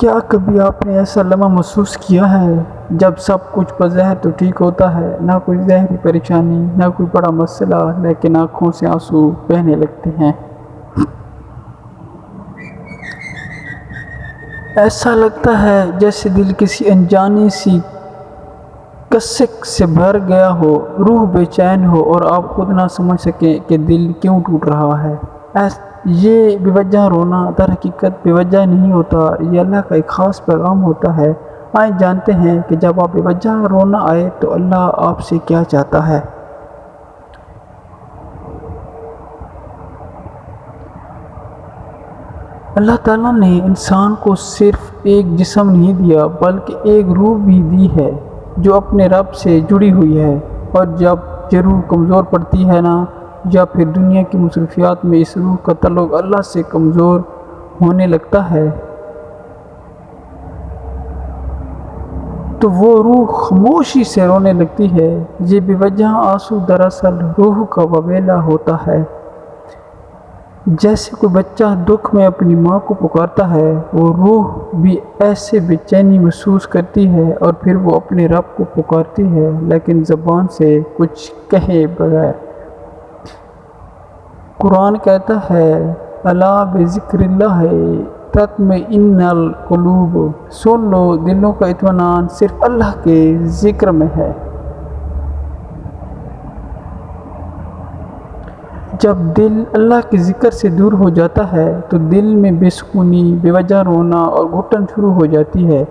کیا کبھی آپ نے ایسا لمحہ محسوس کیا ہے جب سب کچھ بظاہر تو ٹھیک ہوتا ہے، نہ کوئی ظاہری پریشانی، نہ کوئی بڑا مسئلہ، لیکن آنکھوں سے آنسو بہنے لگتے ہیں؟ ایسا لگتا ہے جیسے دل کسی انجانی سی کسک سے بھر گیا ہو، روح بے چین ہو اور آپ خود نہ سمجھ سکیں کہ دل کیوں ٹوٹ رہا ہے۔ یہ بے وجہ رونا در حقیقت بے وجہ نہیں ہوتا، یہ اللہ کا ایک خاص پیغام ہوتا ہے۔ آئیں جانتے ہیں کہ جب آپ بے وجہ رونا آئے تو اللہ آپ سے کیا چاہتا ہے۔ اللہ تعالیٰ نے انسان کو صرف ایک جسم نہیں دیا بلکہ ایک روح بھی دی ہے جو اپنے رب سے جڑی ہوئی ہے، اور جب یہ روح کمزور پڑتی ہے نا، یا پھر دنیا کی مصروفیات میں اس روح کا تعلق اللہ سے کمزور ہونے لگتا ہے، تو وہ روح خاموشی سے رونے لگتی ہے۔ یہ بے وجہ آنسو دراصل روح کا وبیلہ ہوتا ہے۔ جیسے کوئی بچہ دکھ میں اپنی ماں کو پکارتا ہے، وہ روح بھی ایسے بے چینی محسوس کرتی ہے اور پھر وہ اپنے رب کو پکارتی ہے، لیکن زبان سے کچھ کہے بغیر۔ قرآن کہتا ہے، الا بذکر اللہ تطمئن القلوب، سن لو دلوں کا اطمینان صرف اللہ کے ذکر میں ہے۔ جب دل اللہ کے ذکر سے دور ہو جاتا ہے تو دل میں بے سکونی، بے وجہ رونا اور گھٹن شروع ہو جاتی ہے۔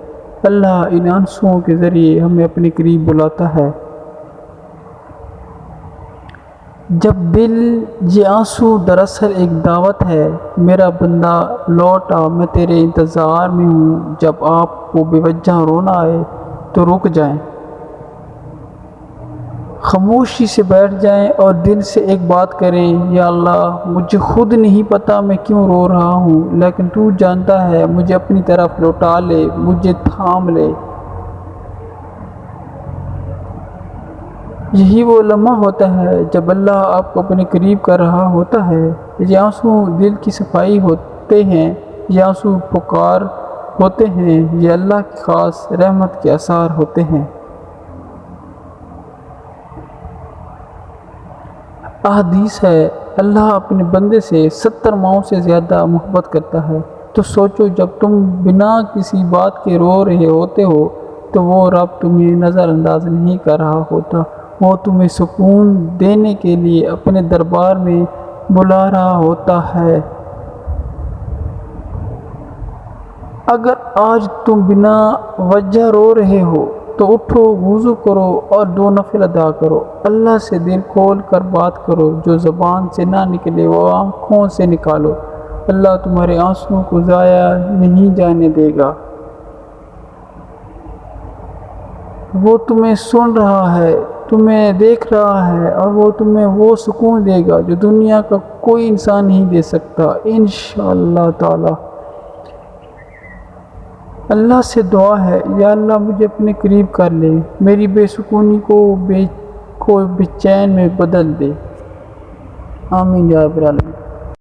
اللہ ان آنسوؤں کے ذریعے ہمیں اپنے قریب بلاتا ہے۔ جب دل یہ آنسو دراصل ایک دعوت ہے، میرا بندہ لوٹ آ، میں تیرے انتظار میں ہوں۔ جب آپ کو بے وجہ رونا آئے تو رک جائیں، خاموشی سے بیٹھ جائیں اور دل سے ایک بات کریں، یا اللہ مجھے خود نہیں پتا میں کیوں رو رہا ہوں، لیکن تو جانتا ہے، مجھے اپنی طرف لوٹا لے، مجھے تھام لے۔ یہی وہ لمحہ ہوتا ہے جب اللہ آپ کو اپنے قریب کر رہا ہوتا ہے۔ یہ آنسو دل کی صفائی ہوتے ہیں، یہ آنسو پکار ہوتے ہیں، یہ اللہ کی خاص رحمت کے آثار ہوتے ہیں۔ احادیث ہے، اللہ اپنے بندے سے 70 ماؤں سے زیادہ محبت کرتا ہے۔ تو سوچو، جب تم بنا کسی بات کے رو رہے ہوتے ہو تو وہ رب تمہیں نظر انداز نہیں کر رہا ہوتا، وہ تمہیں سکون دینے کے لیے اپنے دربار میں بلا رہا ہوتا ہے۔ اگر آج تم بنا وجہ رو رہے ہو تو اٹھو، وضو کرو اور 2 نفل ادا کرو، اللہ سے دل کھول کر بات کرو، جو زبان سے نہ نکلے وہ آنکھوں سے نکالو۔ اللہ تمہارے آنسوؤں کو ضائع نہیں جانے دے گا، وہ تمہیں سن رہا ہے، تمہیں دیکھ رہا ہے، اور وہ تمہیں وہ سکون دے گا جو دنیا کا کوئی انسان نہیں دے سکتا، انشاءاللہ تعالی۔ اللہ سے دعا ہے، یا اللہ مجھے اپنے قریب کر لے، میری بے سکونی کو بے چین میں بدل دے۔ آمین یا رب العالمین۔